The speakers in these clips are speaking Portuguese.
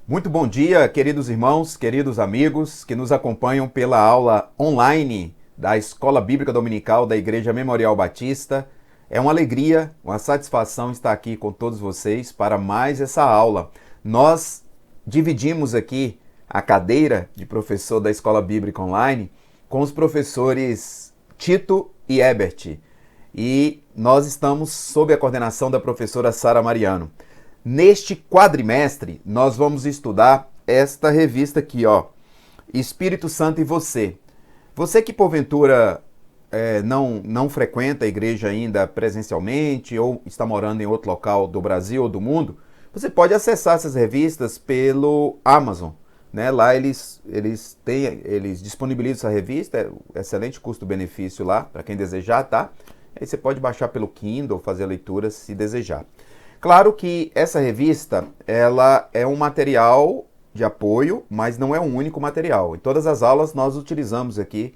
Muito bom dia, queridos irmãos, queridos amigos que nos acompanham pela aula online da Escola Bíblica Dominical da Igreja Memorial Batista. É uma alegria, uma satisfação estar aqui com todos vocês para mais essa aula. Nós dividimos aqui a cadeira de professor da Escola Bíblica Online com os professores Tito e Ebert. E nós estamos sob a coordenação da professora Sara Mariano. Neste quadrimestre, nós vamos estudar esta revista aqui, ó, Espírito Santo e Você. Você que porventura não frequenta a igreja ainda presencialmente ou está morando em outro local do Brasil ou do mundo, você pode acessar essas revistas pelo Amazon. Né? Lá eles disponibilizam essa revista, excelente custo-benefício lá, para quem desejar, tá? Aí você pode baixar pelo Kindle, fazer a leitura se desejar. Claro que essa revista ela é um material de apoio, mas não é um único material. Em todas as aulas nós utilizamos aqui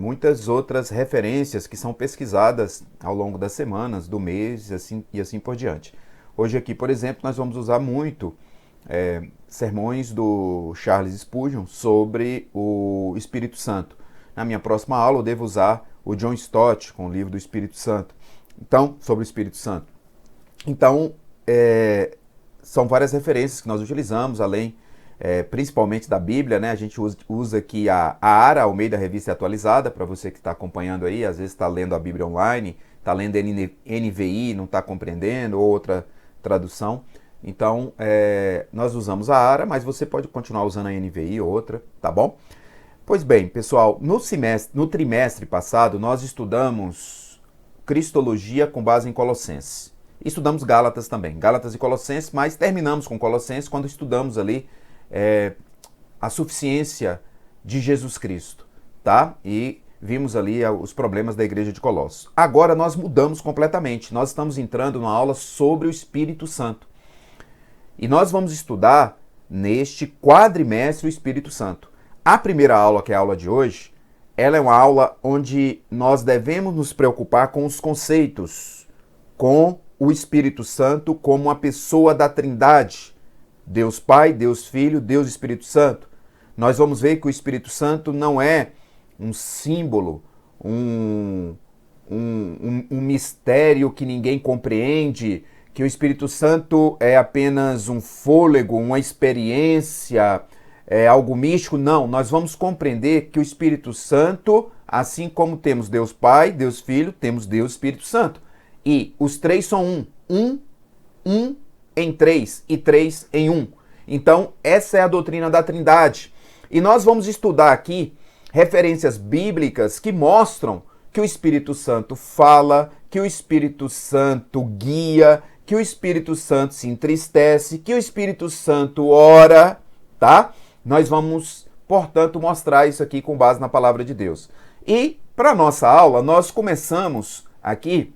muitas outras referências que são pesquisadas ao longo das semanas, do mês e assim por diante. Hoje aqui, por exemplo, nós vamos usar muito sermões do Charles Spurgeon sobre o Espírito Santo. Na minha próxima aula eu devo usar o John Stott com o livro do Espírito Santo. Então, sobre o Espírito Santo. Então, são várias referências que nós utilizamos, além principalmente da Bíblia, né? A gente usa aqui a ARA, Almeida Revista Atualizada, para você que está acompanhando aí, às vezes está lendo a Bíblia online, está lendo NVI, não está compreendendo, ou outra tradução. Então, nós usamos a ARA, mas você pode continuar usando a NVI ou outra, tá bom? Pois bem, pessoal, no trimestre passado, nós estudamos Cristologia com base em Colossenses. Estudamos Gálatas também, Gálatas e Colossenses, mas terminamos com Colossenses quando estudamos ali a suficiência de Jesus Cristo, tá? E vimos ali os problemas da igreja de Colossos. Agora nós mudamos completamente, nós estamos entrando numa aula sobre o Espírito Santo. E nós vamos estudar neste quadrimestre o Espírito Santo. A primeira aula, que é a aula de hoje, ela é uma aula onde nós devemos nos preocupar com os conceitos, com o Espírito Santo como uma pessoa da Trindade, Deus Pai, Deus Filho, Deus Espírito Santo. Nós vamos ver que o Espírito Santo não é um símbolo, um mistério que ninguém compreende, que o Espírito Santo é apenas um fôlego, uma experiência, algo místico. Não, nós vamos compreender que o Espírito Santo, assim como temos Deus Pai, Deus Filho, temos Deus Espírito Santo. E os três são um em três e três em um. Então, essa é a doutrina da Trindade. E nós vamos estudar aqui referências bíblicas que mostram que o Espírito Santo fala, que o Espírito Santo guia, que o Espírito Santo se entristece, que o Espírito Santo ora, tá? Nós vamos, portanto, mostrar isso aqui com base na palavra de Deus. E, para a nossa aula, nós começamos aqui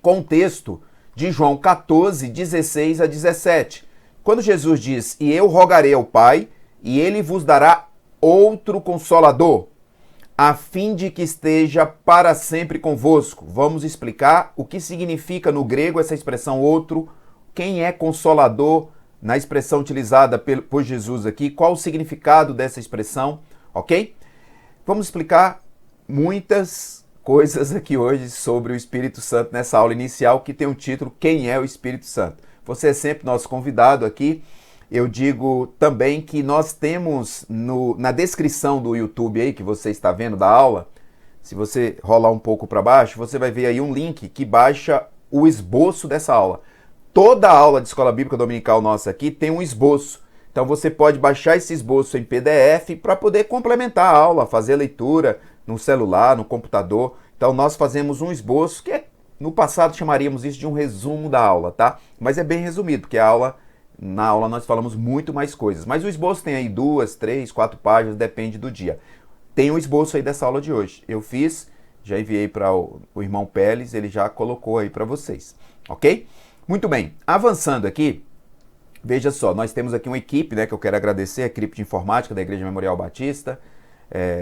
com o texto de João 14, 16 a 17. Quando Jesus diz, e eu rogarei ao Pai, e ele vos dará outro Consolador, a fim de que esteja para sempre convosco. Vamos explicar o que significa no grego essa expressão outro, quem é Consolador na expressão utilizada por Jesus aqui, qual o significado dessa expressão, ok? Vamos explicar muitas coisas aqui hoje sobre o Espírito Santo nessa aula inicial que tem o título Quem é o Espírito Santo? Você é sempre nosso convidado aqui. Eu digo também que nós temos na descrição do YouTube aí que você está vendo da aula, se você rolar um pouco para baixo, você vai ver aí um link que baixa o esboço dessa aula. Toda a aula de Escola Bíblica Dominical nossa aqui tem um esboço. Então você pode baixar esse esboço em PDF para poder complementar a aula, fazer a leitura no celular, no computador. Então nós fazemos um esboço que no passado chamaríamos isso de um resumo da aula, tá? Mas é bem resumido, porque na aula nós falamos muito mais coisas. Mas o esboço tem aí 2, 3, 4 páginas, depende do dia. Tem um esboço aí dessa aula de hoje. Eu fiz, já enviei para o irmão Peles, ele já colocou aí para vocês, ok? Muito bem, avançando aqui, veja só, nós temos aqui uma equipe, né, que eu quero agradecer, a equipe de informática da Igreja Memorial Batista,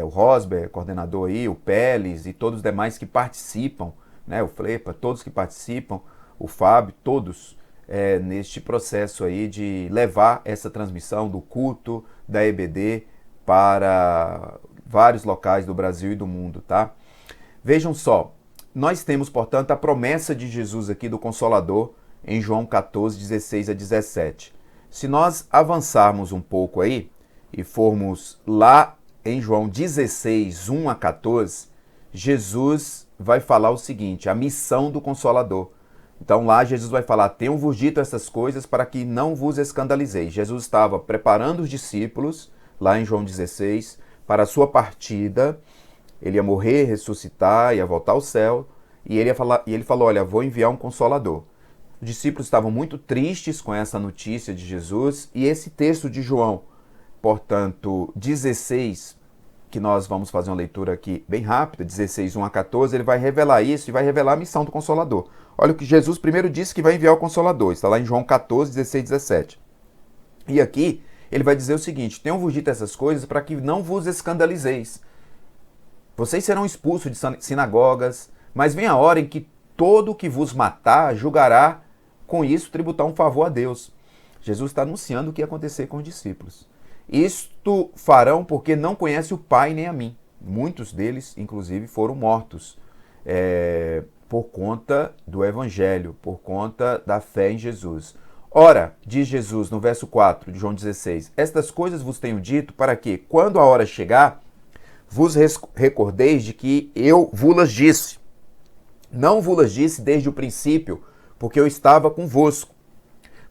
o Rosber, coordenador aí, o Peles e todos os demais que participam, né, o Flepa, todos que participam, o Fábio, todos neste processo aí de levar essa transmissão do culto da EBD para vários locais do Brasil e do mundo, tá? Vejam só, nós temos, portanto, a promessa de Jesus aqui do Consolador em João 14, 16 a 17. Se nós avançarmos um pouco aí e formos lá em João 16, 1 a 14, Jesus vai falar o seguinte, a missão do Consolador. Então lá Jesus vai falar, tenho-vos dito essas coisas para que não vos escandalizeis. Jesus estava preparando os discípulos, lá em João 16, para a sua partida. Ele ia morrer, ressuscitar, ia voltar ao céu, e ele falou, olha, vou enviar um Consolador. Os discípulos estavam muito tristes com essa notícia de Jesus, e esse texto de João, portanto, 16, que nós vamos fazer uma leitura aqui bem rápida, 16, 1 a 14, ele vai revelar isso e vai revelar a missão do Consolador. Olha o que Jesus primeiro disse que vai enviar o Consolador, está lá em João 14, 16, 17. E aqui ele vai dizer o seguinte, tenho-vos dito essas coisas para que não vos escandalizeis. Vocês serão expulsos de sinagogas, mas vem a hora em que todo que vos matar julgará com isso tributar um favor a Deus. Jesus está anunciando o que ia acontecer com os discípulos. Isto farão porque não conhecem o Pai nem a mim. Muitos deles, inclusive, foram mortos por conta do Evangelho, por conta da fé em Jesus. Ora, diz Jesus no verso 4 de João 16, estas coisas vos tenho dito para que, quando a hora chegar, vos recordeis de que eu vos disse. Não vos disse desde o princípio, porque eu estava convosco.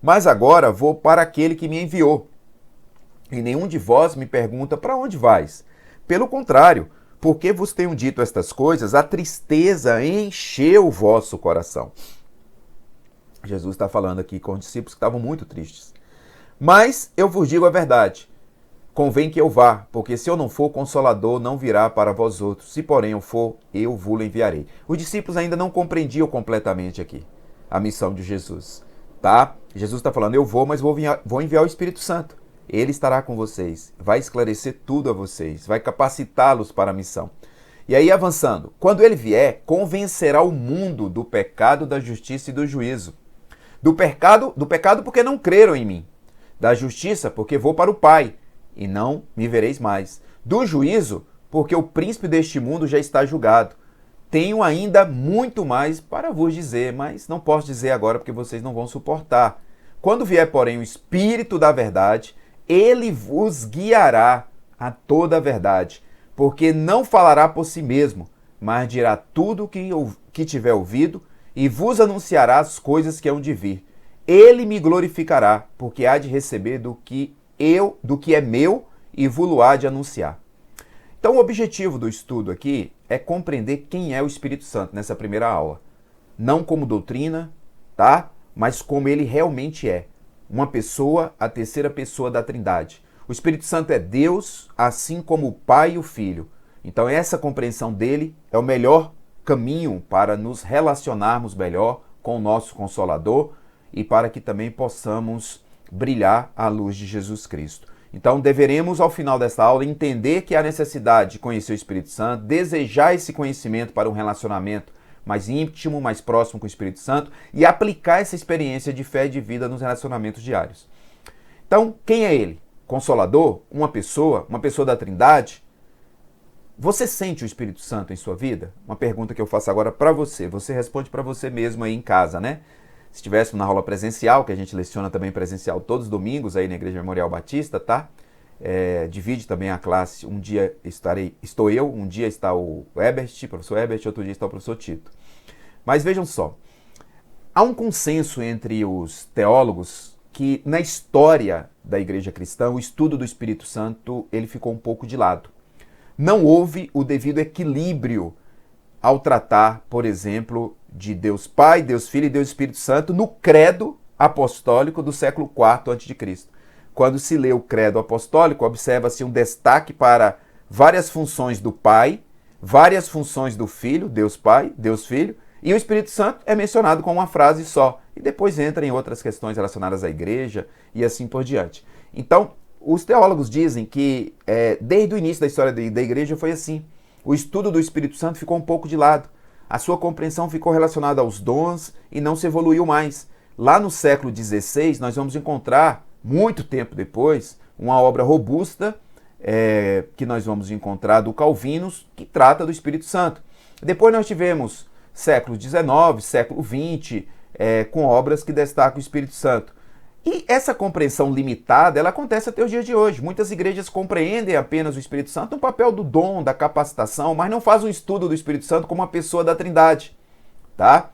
Mas agora vou para aquele que me enviou. E nenhum de vós me pergunta, para onde vais? Pelo contrário, porque vos tenho dito estas coisas, a tristeza encheu o vosso coração. Jesus está falando aqui com os discípulos que estavam muito tristes. Mas eu vos digo a verdade. Convém que eu vá, porque se eu não for, o Consolador não virá para vós outros. Se porém eu for, eu vos enviarei. Os discípulos ainda não compreendiam completamente aqui a missão de Jesus, tá? Jesus está falando, eu vou, mas vou enviar o Espírito Santo. Ele estará com vocês, vai esclarecer tudo a vocês, vai capacitá-los para a missão. E aí, avançando, quando ele vier, convencerá o mundo do pecado, da justiça e do juízo. Do pecado porque não creram em mim. Da justiça, porque vou para o Pai, e não me vereis mais. Do juízo, porque o príncipe deste mundo já está julgado. Tenho ainda muito mais para vos dizer, mas não posso dizer agora porque vocês não vão suportar. Quando vier, porém, o Espírito da verdade, ele vos guiará a toda a verdade, porque não falará por si mesmo, mas dirá tudo o que tiver ouvido e vos anunciará as coisas que hão de vir. Ele me glorificará, porque há de receber do que é meu e vos há de anunciar. Então, o objetivo do estudo aqui é compreender quem é o Espírito Santo nessa primeira aula. Não como doutrina, tá? Mas como ele realmente é. Uma pessoa, a terceira pessoa da Trindade. O Espírito Santo é Deus, assim como o Pai e o Filho. Então, essa compreensão dele é o melhor caminho para nos relacionarmos melhor com o nosso Consolador e para que também possamos brilhar à luz de Jesus Cristo. Então, deveremos, ao final desta aula, entender que há necessidade de conhecer o Espírito Santo, desejar esse conhecimento para um relacionamento mais íntimo, mais próximo com o Espírito Santo e aplicar essa experiência de fé e de vida nos relacionamentos diários. Então, quem é ele? Consolador? Uma pessoa da Trindade? Você sente o Espírito Santo em sua vida? Uma pergunta que eu faço agora para você. Você responde para você mesmo aí em casa, né? Se estivéssemos na aula presencial, que a gente leciona também presencial todos os domingos aí na Igreja Memorial Batista, tá? Divide também a classe. Um dia estou eu, um dia está o professor Herbert, outro dia está o professor Tito. Mas vejam só, há um consenso entre os teólogos que na história da Igreja Cristã, o estudo do Espírito Santo ele ficou um pouco de lado. Não houve o devido equilíbrio ao tratar, por exemplo, de Deus Pai, Deus Filho e Deus Espírito Santo no credo apostólico do século IV a.C. Quando se lê o credo apostólico, observa-se um destaque para várias funções do Pai, várias funções do Filho, Deus Pai, Deus Filho, e o Espírito Santo é mencionado com uma frase só, e depois entra em outras questões relacionadas à igreja e assim por diante. Então, os teólogos dizem que desde o início da história da igreja foi assim. O estudo do Espírito Santo ficou um pouco de lado. A sua compreensão ficou relacionada aos dons e não se evoluiu mais. Lá no século XVI, nós vamos encontrar, muito tempo depois, uma obra robusta, que nós vamos encontrar do Calvinos, que trata do Espírito Santo. Depois nós tivemos século XIX, século XX, com obras que destacam o Espírito Santo. E essa compreensão limitada, ela acontece até os dias de hoje. Muitas igrejas compreendem apenas o Espírito Santo no papel do dom, da capacitação, mas não fazem um estudo do Espírito Santo como uma pessoa da Trindade, tá?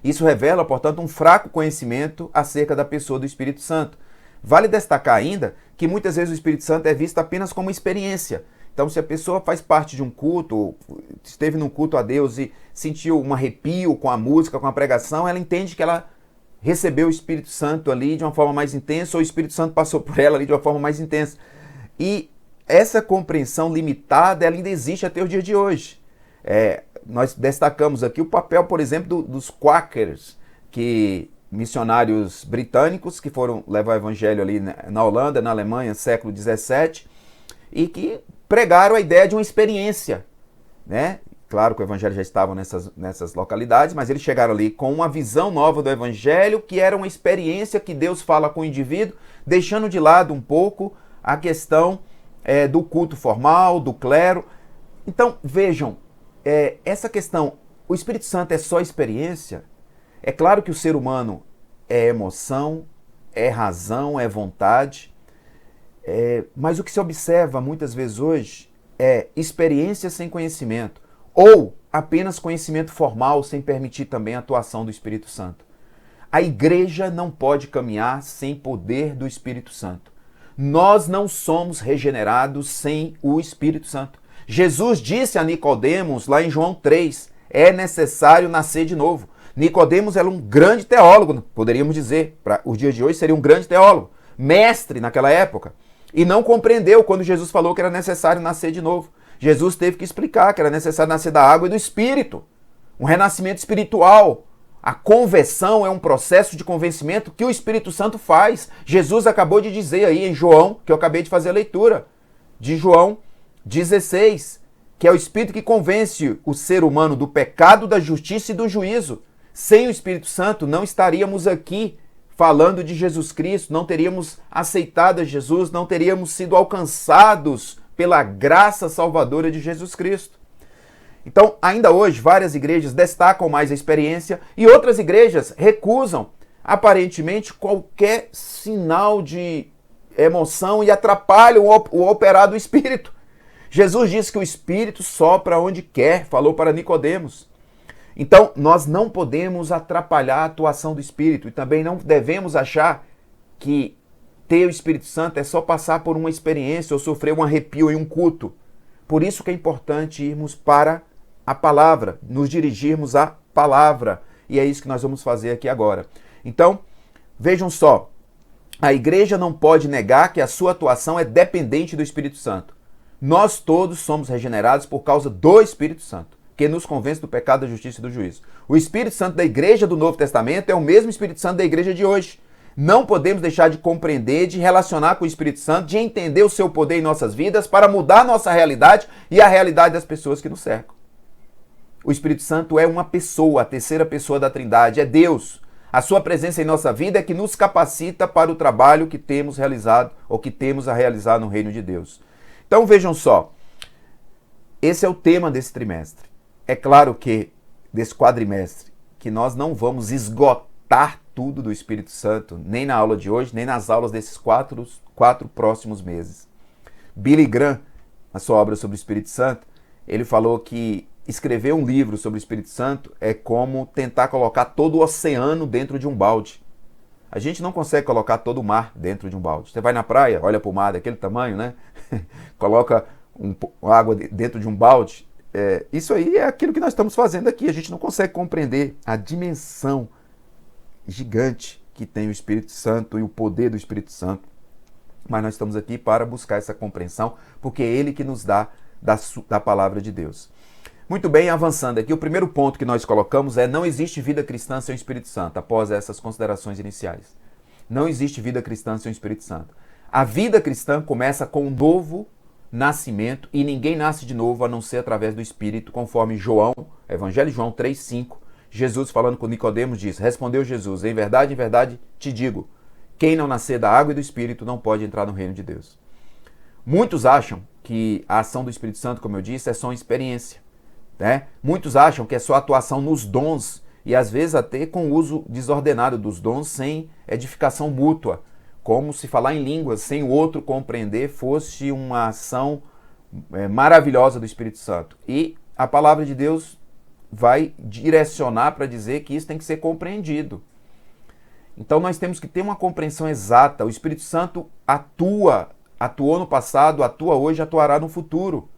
Isso revela, portanto, um fraco conhecimento acerca da pessoa do Espírito Santo. Vale destacar ainda que muitas vezes o Espírito Santo é visto apenas como experiência. Então, se a pessoa faz parte de um culto, esteve num culto a Deus e sentiu um arrepio com a música, com a pregação, ela entende que ela recebeu o Espírito Santo ali de uma forma mais intensa, ou o Espírito Santo passou por ela ali de uma forma mais intensa. E essa compreensão limitada, ela ainda existe até o dia de hoje. Nós destacamos aqui o papel, por exemplo, dos Quakers, missionários britânicos que foram levar o evangelho ali na Holanda, na Alemanha, século XVII, e que pregaram a ideia de uma experiência, né? Claro que o evangelho já estava nessas localidades, mas eles chegaram ali com uma visão nova do evangelho, que era uma experiência que Deus fala com o indivíduo, deixando de lado um pouco a questão do culto formal, do clero. Então, vejam, essa questão, o Espírito Santo é só experiência? É claro que o ser humano é emoção, é razão, é vontade, mas o que se observa muitas vezes hoje é experiência sem conhecimento, ou apenas conhecimento formal sem permitir também a atuação do Espírito Santo. A igreja não pode caminhar sem poder do Espírito Santo. Nós não somos regenerados sem o Espírito Santo. Jesus disse a Nicodemos, lá em João 3, é necessário nascer de novo. Nicodemos era um grande teólogo, poderíamos dizer, para os dias de hoje seria um grande teólogo, mestre naquela época, e não compreendeu quando Jesus falou que era necessário nascer de novo. Jesus teve que explicar que era necessário nascer da água e do Espírito, um renascimento espiritual. A conversão é um processo de convencimento que o Espírito Santo faz. Jesus acabou de dizer aí em João, que eu acabei de fazer a leitura, de João 16, que é o Espírito que convence o ser humano do pecado, da justiça e do juízo. Sem o Espírito Santo não estaríamos aqui falando de Jesus Cristo, não teríamos aceitado a Jesus, não teríamos sido alcançados pela graça salvadora de Jesus Cristo. Então, ainda hoje, várias igrejas destacam mais a experiência e outras igrejas recusam, aparentemente, qualquer sinal de emoção e atrapalham o operar do Espírito. Jesus disse que o Espírito sopra onde quer, falou para Nicodemos. Então, nós não podemos atrapalhar a atuação do Espírito e também não devemos achar que ter o Espírito Santo é só passar por uma experiência ou sofrer um arrepio em um culto. Por isso que é importante irmos para a palavra, nos dirigirmos à palavra. E é isso que nós vamos fazer aqui agora. Então, vejam só, a igreja não pode negar que a sua atuação é dependente do Espírito Santo. Nós todos somos regenerados por causa do Espírito Santo, que nos convence do pecado, da justiça e do juízo. O Espírito Santo da igreja do Novo Testamento é o mesmo Espírito Santo da igreja de hoje. Não podemos deixar de compreender, de relacionar com o Espírito Santo, de entender o seu poder em nossas vidas para mudar a nossa realidade e a realidade das pessoas que nos cercam. O Espírito Santo é uma pessoa, a terceira pessoa da Trindade, é Deus. A sua presença em nossa vida é que nos capacita para o trabalho que temos realizado ou que temos a realizar no reino de Deus. Então vejam só, esse é o tema desse trimestre. É claro que, desse quadrimestre, que nós não vamos esgotar tudo do Espírito Santo, nem na aula de hoje, nem nas aulas desses quatro próximos meses. Billy Graham, na sua obra sobre o Espírito Santo, ele falou que escrever um livro sobre o Espírito Santo é como tentar colocar todo o oceano dentro de um balde. A gente não consegue colocar todo o mar dentro de um balde. Você vai na praia, olha para o mar daquele tamanho, né? Coloca água dentro de um balde. Isso aí é aquilo que nós estamos fazendo aqui. A gente não consegue compreender a dimensão gigante que tem o Espírito Santo e o poder do Espírito Santo. Mas nós estamos aqui para buscar essa compreensão, porque é Ele que nos dá da palavra de Deus. Muito bem, avançando aqui, o primeiro ponto que nós colocamos é: não existe vida cristã sem o Espírito Santo, após essas considerações iniciais. Não existe vida cristã sem o Espírito Santo. A vida cristã começa com um novo nascimento e ninguém nasce de novo a não ser através do Espírito, conforme Evangelho de João 3,5 Jesus falando com Nicodemos diz, respondeu Jesus, em verdade te digo, quem não nascer da água e do Espírito não pode entrar no reino de Deus. Muitos acham que a ação do Espírito Santo, como eu disse, é só uma experiência, né? Muitos acham que é só atuação nos dons e às vezes até com o uso desordenado dos dons sem edificação mútua, como se falar em línguas sem o outro compreender fosse uma ação maravilhosa do Espírito Santo. E a palavra de Deus vai direcionar para dizer que isso tem que ser compreendido. Então nós temos que ter uma compreensão exata. O Espírito Santo atuou no passado, atua hoje, atuará no futuro.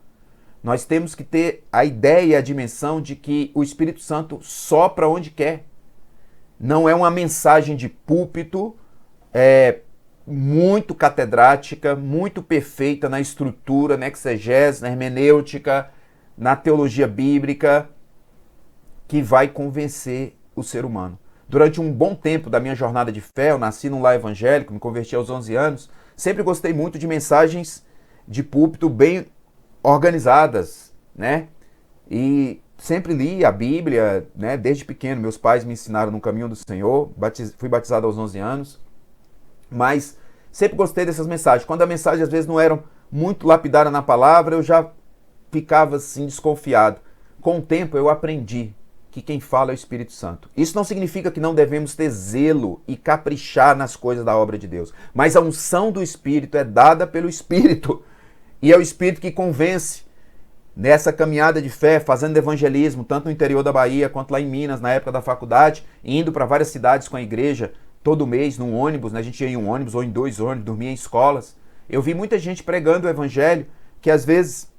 Nós temos que ter a ideia e a dimensão de que o Espírito Santo sopra onde quer. Não é uma mensagem de púlpito, muito catedrática, muito perfeita na estrutura, na exegese, na hermenêutica, na teologia bíblica, que vai convencer o ser humano. Durante um bom tempo da minha jornada de fé, eu nasci num lar evangélico, me converti aos 11 anos, sempre gostei muito de mensagens de púlpito bem organizadas, né? E sempre li a Bíblia, né? Desde pequeno, meus pais me ensinaram no caminho do Senhor, fui batizado aos 11 anos, mas sempre gostei dessas mensagens. Quando a mensagem às vezes não era muito lapidada na palavra, eu já ficava assim desconfiado. Com o tempo eu aprendi que quem fala é o Espírito Santo. Isso não significa que não devemos ter zelo e caprichar nas coisas da obra de Deus, mas a unção do Espírito é dada pelo Espírito e é o Espírito que convence. Nessa caminhada de fé, fazendo evangelismo, tanto no interior da Bahia quanto lá em Minas, na época da faculdade, indo para várias cidades com a igreja, todo mês, num ônibus, né? A gente ia em um ônibus ou em 2 ônibus, dormia em escolas. Eu vi muita gente pregando o evangelho que às vezes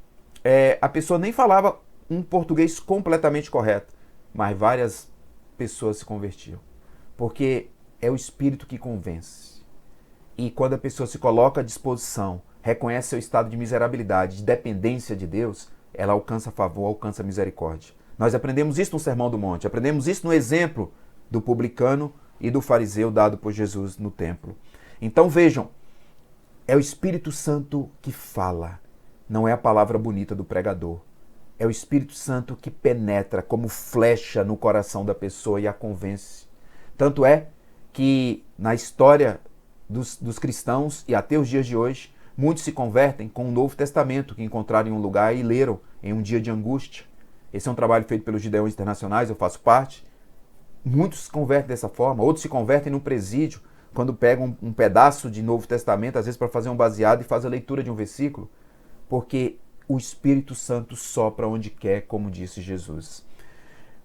a pessoa nem falava um português completamente correto, mas várias pessoas se convertiam. Porque é o Espírito que convence. E quando a pessoa se coloca à disposição, reconhece seu estado de miserabilidade, de dependência de Deus, ela alcança favor, alcança misericórdia. Nós aprendemos isso no Sermão do Monte, aprendemos isso no exemplo do publicano e do fariseu dado por Jesus no templo. Então vejam, é o Espírito Santo que fala, não é a palavra bonita do pregador. É o Espírito Santo que penetra como flecha no coração da pessoa e a convence. Tanto é que na história dos cristãos e até os dias de hoje, muitos se convertem com o Novo Testamento que encontraram em um lugar e leram em um dia de angústia. Esse é um trabalho feito pelos Gideões Internacionais, eu faço parte. Muitos se convertem dessa forma, outros se convertem no presídio, quando pegam um pedaço de Novo Testamento, às vezes para fazer um baseado e faz a leitura de um versículo, porque o Espírito Santo sopra onde quer, como disse Jesus.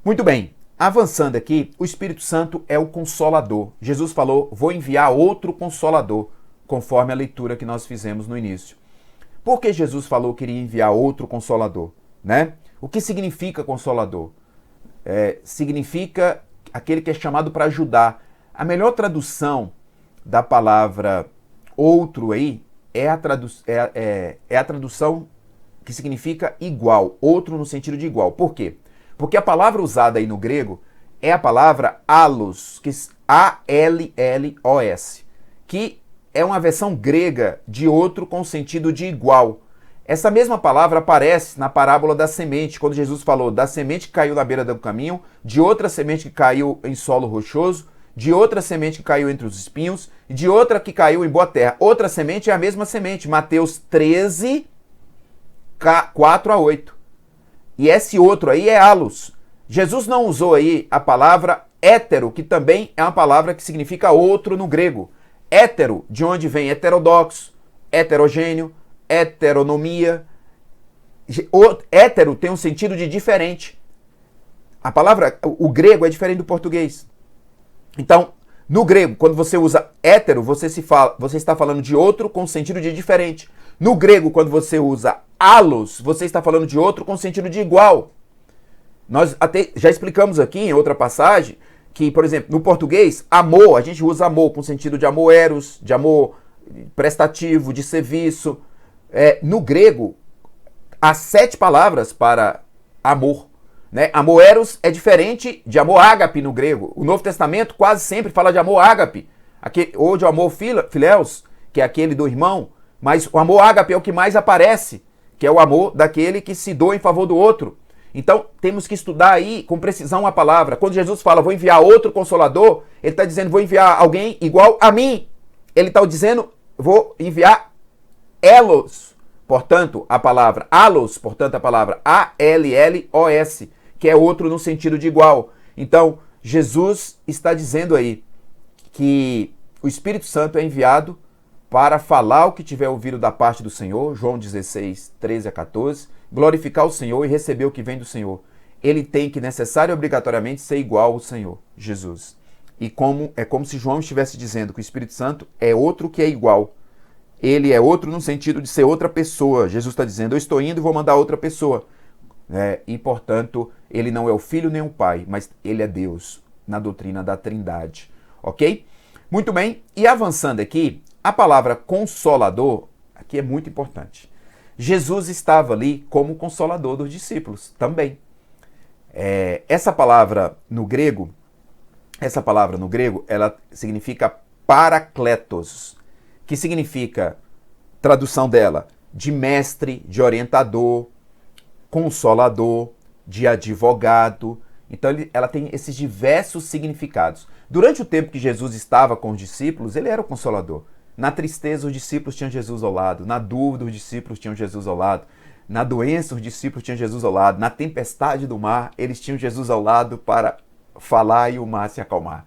Muito bem, avançando aqui, o Espírito Santo é o Consolador. Jesus falou, vou enviar outro Consolador, conforme a leitura que nós fizemos no início. Por que Jesus falou que iria enviar outro Consolador, né? O que significa Consolador? Significa aquele que é chamado para ajudar. A melhor tradução da palavra outro aí é a tradução que significa igual, outro no sentido de igual. Por quê? Porque a palavra usada aí no grego é a palavra allos, A-L-L-O-S, que é uma versão grega de outro com sentido de igual. Essa mesma palavra aparece na parábola da semente, quando Jesus falou da semente que caiu na beira do caminho, de outra semente que caiu em solo rochoso, de outra semente que caiu entre os espinhos, e de outra que caiu em boa terra. Outra semente é a mesma semente, Mateus 13, 4-8. E esse outro aí é allos. Jesus não usou aí a palavra hétero, que também é uma palavra que significa outro no grego. Hétero, de onde vem heterodoxo, heterogêneo, heteronomia. Hétero tem um sentido de diferente. A palavra, o grego é diferente do português. Então, no grego, quando você usa hétero, você está falando de outro com sentido de diferente. No grego, quando você usa allos, você está falando de outro com sentido de igual. Nós até já explicamos aqui em outra passagem que, por exemplo, no português, amor, a gente usa amor com sentido de amor eros, de amor prestativo, de serviço. No grego, há 7 palavras para amor. Né? Amor eros é diferente de amor ágape no grego. O Novo Testamento quase sempre fala de amor ágape, ou de amor filéus, que é aquele do irmão, mas o amor ágape é o que mais aparece, que é o amor daquele que se doa em favor do outro. Então, temos que estudar aí com precisão a palavra. Quando Jesus fala, vou enviar outro Consolador, ele está dizendo, vou enviar alguém igual a mim. Ele está dizendo, vou enviar Elos. Portanto, a palavra Alos, portanto, a palavra A-L-L-O-S, que é outro no sentido de igual. Então, Jesus está dizendo aí que o Espírito Santo é enviado para falar o que tiver ouvido da parte do Senhor, João 16, 13 a 14, glorificar o Senhor e receber o que vem do Senhor. Ele tem que necessário e obrigatoriamente ser igual ao Senhor, Jesus. E é como se João estivesse dizendo que o Espírito Santo é outro que é igual. Ele é outro no sentido de ser outra pessoa. Jesus está dizendo, eu estou indo e vou mandar outra pessoa. E, portanto, ele não é o Filho nem o Pai, mas ele é Deus, na doutrina da Trindade. Ok? Muito bem. E avançando aqui, a palavra Consolador, aqui é muito importante. Jesus estava ali como Consolador dos discípulos também. Essa palavra no grego, ela significa Parakletos, que significa, tradução dela, de mestre, de orientador, consolador, de advogado. Então ela tem esses diversos significados. Durante o tempo que Jesus estava com os discípulos, ele era o consolador. Na tristeza, os discípulos tinham Jesus ao lado. Na dúvida, os discípulos tinham Jesus ao lado. Na doença, os discípulos tinham Jesus ao lado. Na tempestade do mar, eles tinham Jesus ao lado para falar e o mar se acalmar.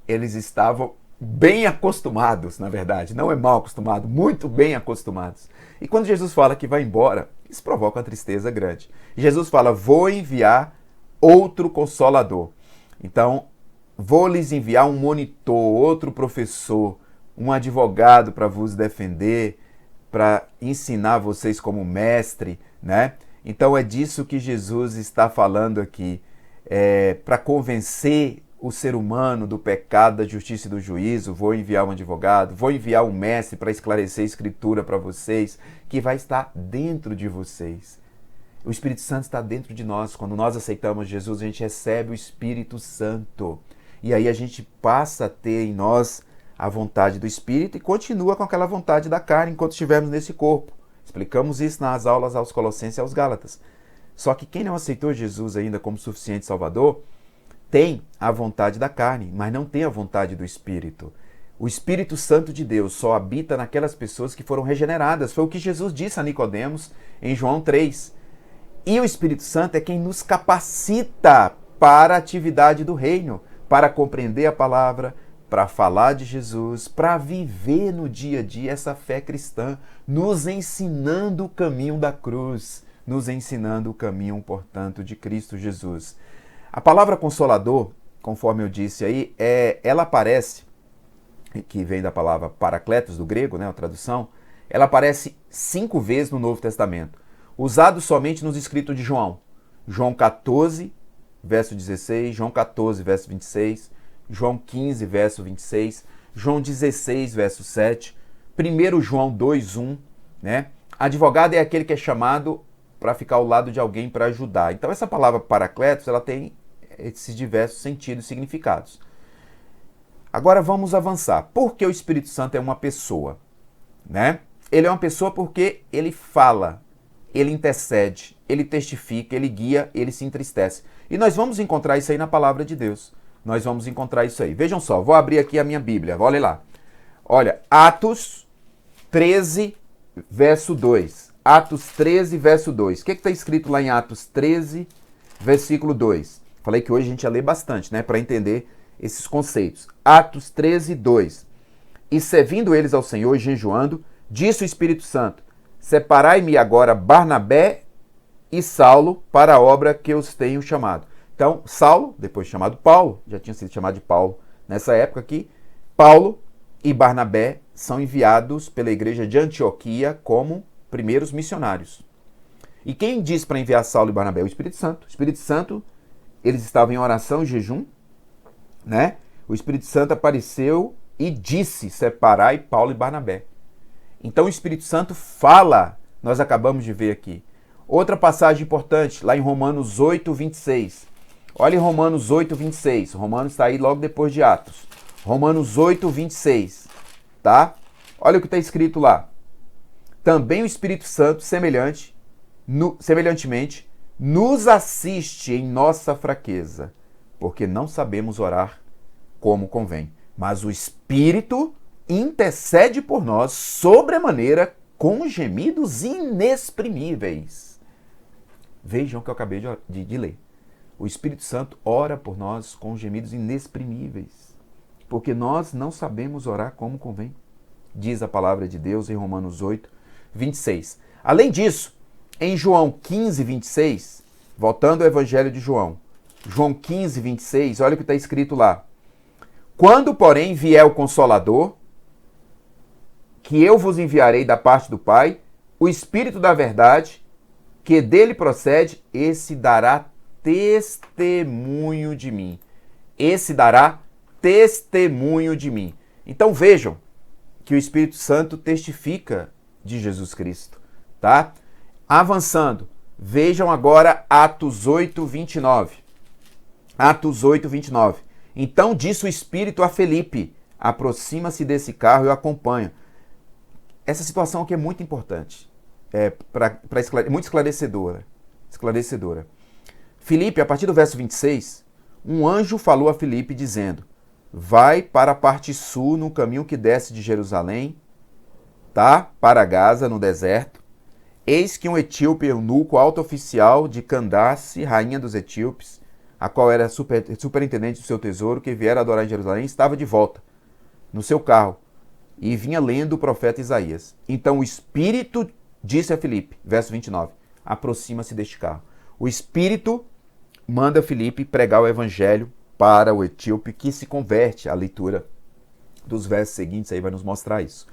Eles estavam bem acostumados, na verdade. Não é mal acostumado, muito bem acostumados. E quando Jesus fala que vai embora, isso provoca uma tristeza grande. Jesus fala, vou enviar outro consolador. Então, vou lhes enviar um monitor, outro professor, um advogado para vos defender, para ensinar vocês como mestre, né? Então é disso que Jesus está falando aqui, para convencer o ser humano do pecado, da justiça e do juízo. Vou enviar um advogado, vou enviar um mestre para esclarecer a Escritura para vocês, que vai estar dentro de vocês. O Espírito Santo está dentro de nós. Quando nós aceitamos Jesus, a gente recebe o Espírito Santo. E aí a gente passa a ter em nós a vontade do Espírito e continua com aquela vontade da carne enquanto estivermos nesse corpo. Explicamos isso nas aulas aos Colossenses e aos Gálatas. Só que quem não aceitou Jesus ainda como suficiente Salvador, tem a vontade da carne, mas não tem a vontade do Espírito. O Espírito Santo de Deus só habita naquelas pessoas que foram regeneradas. Foi o que Jesus disse a Nicodemos em João 3. E o Espírito Santo é quem nos capacita para a atividade do reino, para compreender a palavra, para falar de Jesus, para viver no dia a dia essa fé cristã, nos ensinando o caminho da cruz, nos ensinando o caminho, portanto, de Cristo Jesus. A palavra Consolador, conforme eu disse aí, ela aparece, que vem da palavra Parakletos, do grego, né, a tradução, ela aparece 5 vezes no Novo Testamento, usado somente nos escritos de João. João 14, verso 16, João 14, verso 26, João 15, verso 26, João 16, verso 7, 1 João 2, 1, né? Advogado é aquele que é chamado para ficar ao lado de alguém para ajudar. Então essa palavra Parakletos, ela tem esses diversos sentidos e significados. Agora vamos avançar. Por que o Espírito Santo é uma pessoa? Né? Ele é uma pessoa porque ele fala, ele intercede, ele testifica, ele guia, ele se entristece. E nós vamos encontrar isso aí na palavra de Deus. Nós vamos encontrar isso aí. Vejam só, vou abrir aqui a minha Bíblia. Olha lá. Olha, Atos 13, verso 2. Atos 13, verso 2. O que está escrito lá em Atos 13, versículo 2? Falei que hoje a gente ia ler bastante, né? Para entender esses conceitos. Atos 13, 2. E servindo eles ao Senhor e jejuando, disse o Espírito Santo, separai-me agora Barnabé e Saulo para a obra que eu os tenho chamado. Então, Saulo, depois chamado Paulo, já tinha sido chamado de Paulo nessa época aqui, Paulo e Barnabé são enviados pela igreja de Antioquia como primeiros missionários. E quem diz para enviar Saulo e Barnabé? O Espírito Santo. O Espírito Santo, eles estavam em oração e jejum, né? O Espírito Santo apareceu e disse, separai Paulo e Barnabé. Então o Espírito Santo fala, nós acabamos de ver aqui. Outra passagem importante, lá em Romanos 8, 26. Olha em Romanos 8, 26. Romanos está aí logo depois de Atos. Romanos 8, 26. Tá? Olha o que está escrito lá. Também o Espírito Santo, semelhantemente, nos assiste em nossa fraqueza, porque não sabemos orar como convém. Mas o Espírito intercede por nós sobremaneira com gemidos inexprimíveis. Vejam o que eu acabei de ler. O Espírito Santo ora por nós com gemidos inexprimíveis, porque nós não sabemos orar como convém. Diz a palavra de Deus em Romanos 8, 26. Além disso, em João 15, 26, voltando ao Evangelho de João, João 15, 26, olha o que está escrito lá. Quando, porém, vier o Consolador, que eu vos enviarei da parte do Pai, o Espírito da verdade, que dele procede, esse dará testemunho de mim. Esse dará testemunho de mim. Então vejam que o Espírito Santo testifica de Jesus Cristo, tá? Avançando, vejam agora Atos 8, 29. Atos 8, 29. Então disse o Espírito a Felipe, aproxima-se desse carro e o acompanha. Essa situação aqui é muito importante, muito esclarecedora. Filipe, a partir do verso 26, um anjo falou a Filipe dizendo, vai para a parte sul no caminho que desce de Jerusalém, tá? Para Gaza, no deserto. Eis que um etíope eunuco, alto oficial de Candace, rainha dos etíopes, a qual era superintendente do seu tesouro, que viera adorar em Jerusalém, estava de volta no seu carro e vinha lendo o profeta Isaías. Então o Espírito disse a Filipe, verso 29, aproxima-se deste carro. O Espírito manda Filipe pregar o evangelho para o etíope, que se converte. A leitura dos versos seguintes aí vai nos mostrar isso.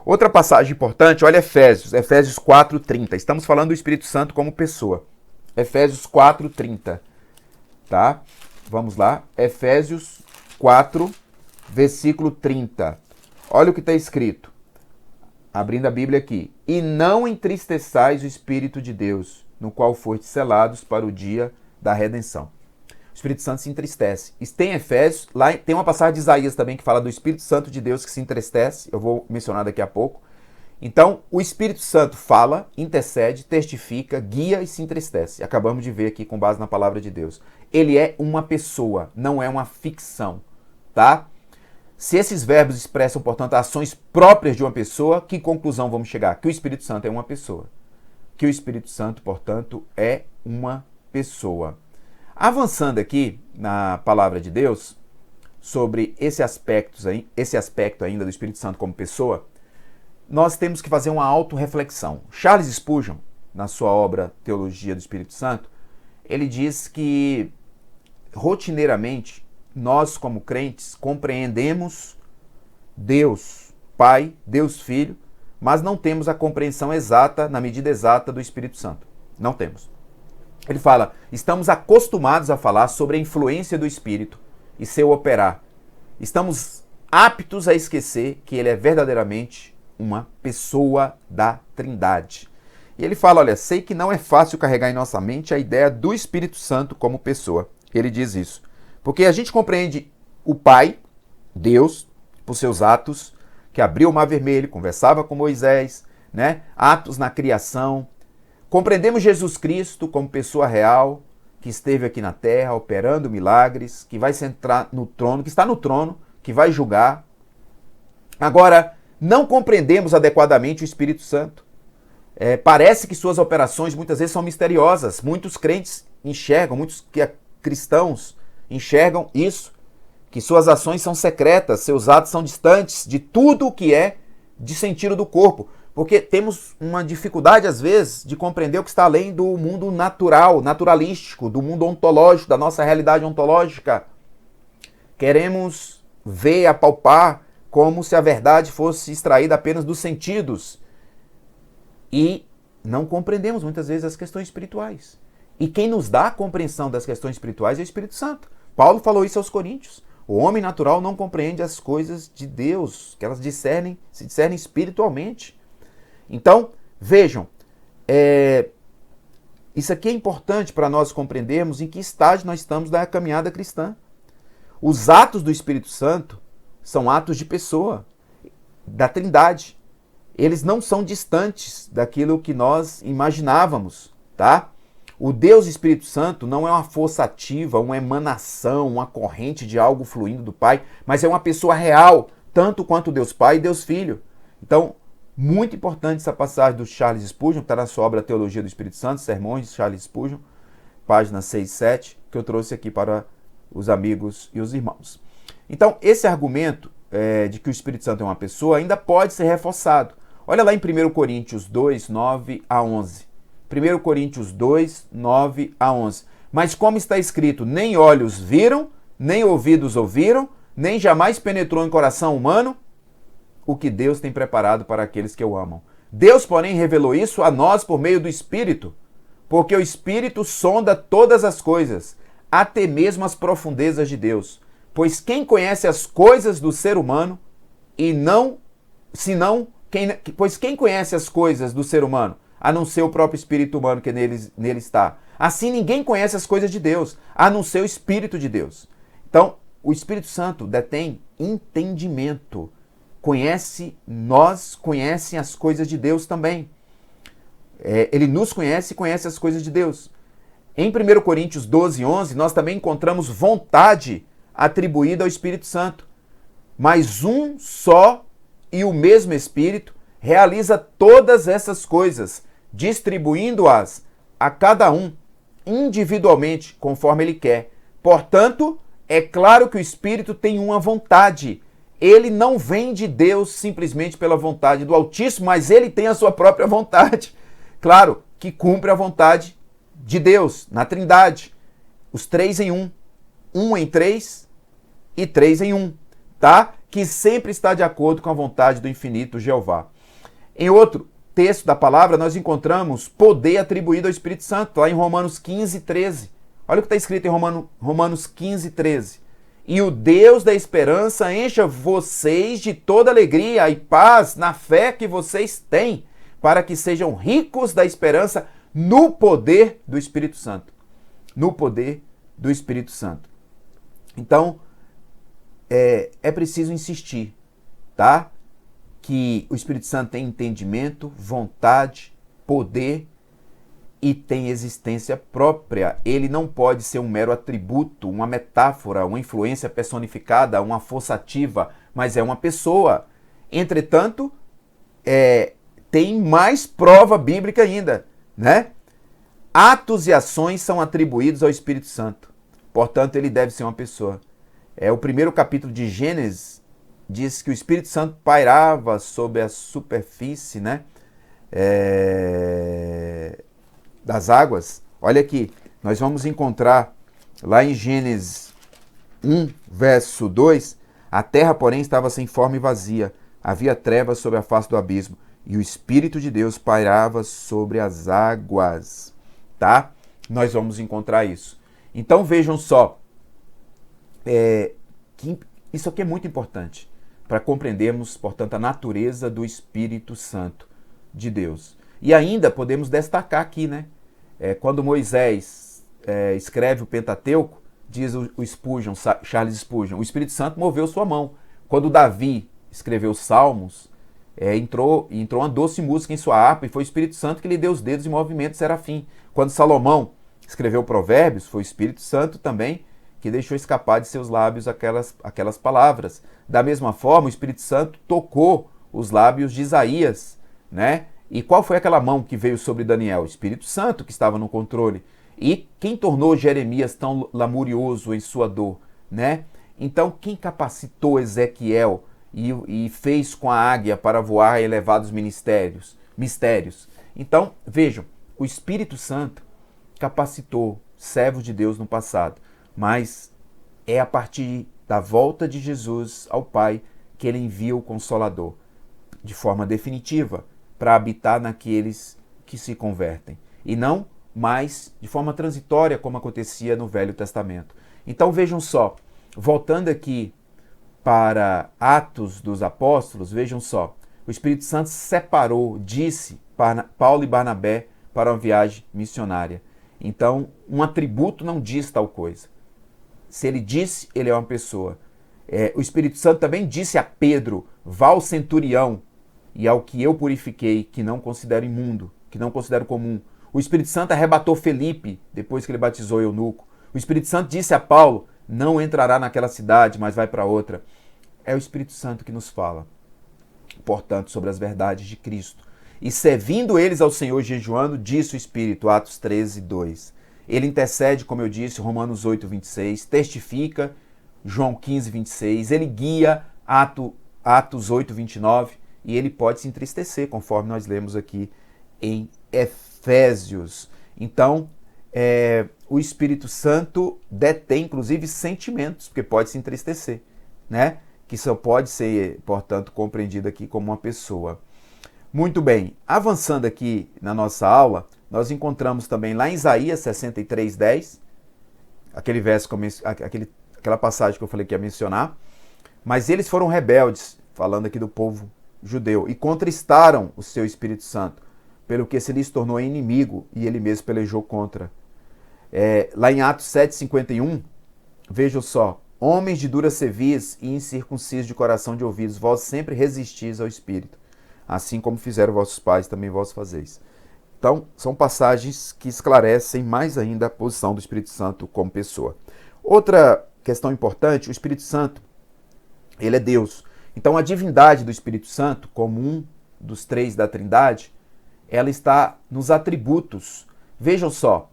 Outra passagem importante, olha Efésios 4:30. Estamos falando do Espírito Santo como pessoa. Efésios 4:30. Tá? Vamos lá. Efésios 4, versículo 30. Olha o que está escrito. Abrindo a Bíblia aqui. E não entristeçais o Espírito de Deus, no qual foste selados para o dia da redenção. O Espírito Santo se entristece. E tem Efésios, lá tem uma passagem de Isaías também que fala do Espírito Santo de Deus que se entristece. Eu vou mencionar daqui a pouco. Então, o Espírito Santo fala, intercede, testifica, guia e se entristece. Acabamos de ver aqui com base na palavra de Deus. Ele é uma pessoa, não é uma ficção, tá? Se esses verbos expressam, portanto, ações próprias de uma pessoa, que conclusão vamos chegar? Que o Espírito Santo é uma pessoa. Que o Espírito Santo, portanto, é uma pessoa. Avançando aqui na palavra de Deus, sobre esse aspecto ainda do Espírito Santo como pessoa, nós temos que fazer uma autorreflexão. Charles Spurgeon, na sua obra Teologia do Espírito Santo, ele diz que, rotineiramente, nós como crentes compreendemos Deus Pai, Deus Filho, mas não temos a compreensão exata, na medida exata do Espírito Santo. Não temos. Ele fala, estamos acostumados a falar sobre a influência do Espírito e seu operar. Estamos aptos a esquecer que ele é verdadeiramente uma pessoa da Trindade. E ele fala, olha, sei que não é fácil carregar em nossa mente a ideia do Espírito Santo como pessoa. Ele diz isso. Porque a gente compreende o Pai, Deus, por seus atos, que abriu o Mar Vermelho, conversava com Moisés, né? Atos na criação. Compreendemos Jesus Cristo como pessoa real, que esteve aqui na terra, operando milagres, que vai sentar no trono, que está no trono, que vai julgar. Agora, não compreendemos adequadamente o Espírito Santo. Parece que suas operações muitas vezes são misteriosas. Muitos crentes enxergam, muitos cristãos enxergam isso, que suas ações são secretas, seus atos são distantes de tudo o que é de sentido do corpo. Porque temos uma dificuldade, às vezes, de compreender o que está além do mundo natural, naturalístico, do mundo ontológico, da nossa realidade ontológica. Queremos ver, apalpar, como se a verdade fosse extraída apenas dos sentidos. E não compreendemos, muitas vezes, as questões espirituais. E quem nos dá a compreensão das questões espirituais é o Espírito Santo. Paulo falou isso aos Coríntios. O homem natural não compreende as coisas de Deus, que elas se discernem espiritualmente. Então, vejam, isso aqui é importante para nós compreendermos em que estágio nós estamos da caminhada cristã. Os atos do Espírito Santo são atos de pessoa, da Trindade. Eles não são distantes daquilo que nós imaginávamos, tá? O Deus Espírito Santo não é uma força ativa, uma emanação, uma corrente de algo fluindo do Pai, mas é uma pessoa real, tanto quanto Deus Pai e Deus Filho. Então, muito importante essa passagem do Charles Spurgeon, que está na sua obra Teologia do Espírito Santo, Sermões de Charles Spurgeon, páginas 6 e 7, que eu trouxe aqui para os amigos e os irmãos. Então, esse argumento de que o Espírito Santo é uma pessoa ainda pode ser reforçado. Olha lá em 1 Coríntios 2, 9 a 11. 1 Coríntios 2, 9 a 11. Mas como está escrito, nem olhos viram, nem ouvidos ouviram, nem jamais penetrou em coração humano o que Deus tem preparado para aqueles que o amam. Deus, porém, revelou isso a nós por meio do Espírito, porque o Espírito sonda todas as coisas, até mesmo as profundezas de Deus. Pois quem conhece as coisas do ser humano pois quem conhece as coisas do ser humano, a não ser o próprio espírito humano que nele está? Assim ninguém conhece as coisas de Deus, a não ser o Espírito de Deus. Então, o Espírito Santo detém entendimento. Conhece as coisas de Deus também. Ele nos conhece e conhece as coisas de Deus. Em 1 Coríntios 12, 11, nós também encontramos vontade atribuída ao Espírito Santo. Mas um só e o mesmo Espírito realiza todas essas coisas, distribuindo-as a cada um individualmente, conforme ele quer. Portanto, é claro que o Espírito tem uma vontade. Ele não vem de Deus simplesmente pela vontade do Altíssimo, mas ele tem a sua própria vontade. Claro, que cumpre a vontade de Deus, na Trindade. Os três em um. Um em três e três em um. Tá? Que sempre está de acordo com a vontade do infinito Jeová. Em outro texto da palavra, nós encontramos poder atribuído ao Espírito Santo, lá em Romanos 15, 13. Olha o que está escrito em Romanos 15, 13. E o Deus da esperança encha vocês de toda alegria e paz na fé que vocês têm, para que sejam ricos da esperança no poder do Espírito Santo. No poder do Espírito Santo. Então, é preciso insistir, tá? Que o Espírito Santo tem entendimento, vontade, poder e tem existência própria. Ele não pode ser um mero atributo, uma metáfora, uma influência personificada, uma força ativa, mas é uma pessoa. Entretanto, tem mais prova bíblica ainda, né? Atos e ações são atribuídos ao Espírito Santo. Portanto, ele deve ser uma pessoa. O primeiro capítulo de Gênesis diz que o Espírito Santo pairava sobre a superfície, né, das águas. Olha aqui, nós vamos encontrar lá em Gênesis 1, verso 2, a terra, porém, estava sem forma e vazia. Havia trevas sobre a face do abismo e o Espírito de Deus pairava sobre as águas. Tá? Nós vamos encontrar isso. Então vejam só, que isso aqui é muito importante para compreendermos, portanto, a natureza do Espírito Santo de Deus. E ainda podemos destacar aqui, né? Quando Moisés escreve o Pentateuco, diz o Spurgeon, Charles Spurgeon, o Espírito Santo moveu sua mão. Quando Davi escreveu os Salmos, entrou uma doce música em sua harpa e foi o Espírito Santo que lhe deu os dedos em movimento serafim. Quando Salomão escreveu Provérbios, foi o Espírito Santo também que deixou escapar de seus lábios aquelas palavras. Da mesma forma, o Espírito Santo tocou os lábios de Isaías, né? E qual foi aquela mão que veio sobre Daniel? O Espírito Santo que estava no controle. E quem tornou Jeremias tão lamurioso em sua dor, né? Então, quem capacitou Ezequiel e fez com a águia para voar a elevados mistérios? Então, vejam, o Espírito Santo capacitou servos de Deus no passado, mas é a partir da volta de Jesus ao Pai que ele envia o Consolador, de forma definitiva, para habitar naqueles que se convertem, e não mais de forma transitória, como acontecia no Velho Testamento. Então vejam só, voltando aqui para Atos dos Apóstolos, vejam só, o Espírito Santo separou, disse para Paulo e Barnabé para uma viagem missionária. Então, um atributo não diz tal coisa. Se ele disse, ele é uma pessoa. O Espírito Santo também disse a Pedro, vá ao centurião e ao que eu purifiquei, que não considero imundo, que não considero comum. O Espírito Santo arrebatou Felipe, depois que ele batizou o eunuco. O Espírito Santo disse a Paulo, não entrará naquela cidade, mas vai para outra. É o Espírito Santo que nos fala, portanto, sobre as verdades de Cristo. E servindo eles ao Senhor jejuando, disse o Espírito, Atos 13, 2. Ele intercede, como eu disse, Romanos 8, 26, testifica, João 15, 26, ele guia, Atos 8, 29, e ele pode se entristecer, conforme nós lemos aqui em Efésios. Então, o Espírito Santo detém, inclusive, sentimentos, porque pode se entristecer, né? Que só pode ser, portanto, compreendido aqui como uma pessoa. Muito bem, avançando aqui na nossa aula, nós encontramos também lá em Isaías 63, 10, aquele verso, aquela passagem que eu falei que ia mencionar, mas eles foram rebeldes, falando aqui do povo judeu, e contristaram o seu Espírito Santo, pelo que se lhes tornou inimigo e ele mesmo pelejou contra. Lá em Atos 7, 51, vejam só, homens de dura cerviz e incircuncisos de coração de ouvidos, vós sempre resistis ao Espírito, assim como fizeram vossos pais, também vós fazeis. Então, são passagens que esclarecem mais ainda a posição do Espírito Santo como pessoa. Outra questão importante, o Espírito Santo, ele é Deus. Então, a divindade do Espírito Santo, como um dos três da Trindade, ela está nos atributos. Vejam só,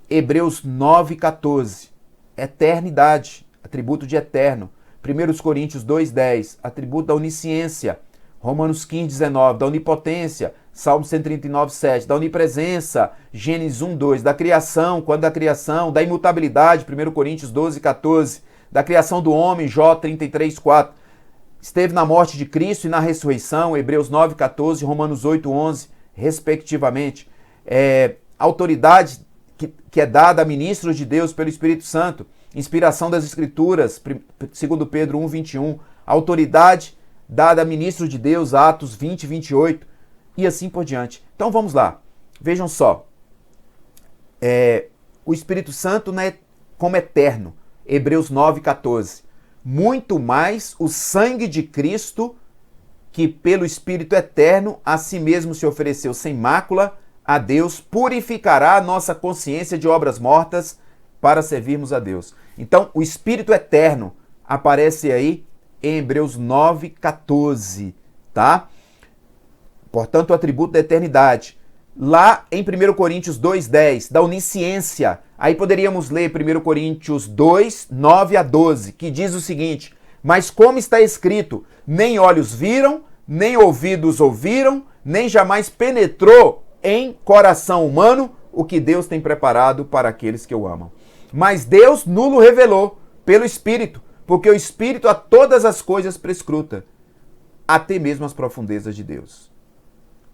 Hebreus 9, 14, eternidade, atributo de eterno. 1 Coríntios 2, 10, atributo da onisciência. Romanos 15, 19, da onipotência. Salmo 139, 7, da onipresença. Gênesis 1, 2, da criação, quando da criação, da imutabilidade. 1 Coríntios 12, 14, da criação do homem. Jó 33, 4. Esteve na morte de Cristo e na ressurreição. Hebreus 9, 14, Romanos 8, 11, respectivamente. Autoridade que é dada a ministros de Deus pelo Espírito Santo. Inspiração das Escrituras, 2 Pedro 1, 21. Autoridade dada a ministros de Deus, Atos 20, 28. E assim por diante. Então vamos lá. Vejam só. O Espírito Santo, né, como eterno. Hebreus 9, 14. Muito mais o sangue de Cristo, que pelo Espírito eterno a si mesmo se ofereceu sem mácula a Deus, purificará a nossa consciência de obras mortas para servirmos a Deus. Então, o Espírito eterno aparece aí em Hebreus 9, 14, tá? Portanto, o atributo da eternidade. Lá em 1 Coríntios 2, 10, da onisciência. Aí poderíamos ler 1 Coríntios 2, 9 a 12, que diz o seguinte: mas como está escrito, nem olhos viram, nem ouvidos ouviram, nem jamais penetrou em coração humano o que Deus tem preparado para aqueles que o amam. Mas Deus nulo revelou pelo Espírito, porque o Espírito a todas as coisas prescruta, até mesmo as profundezas de Deus.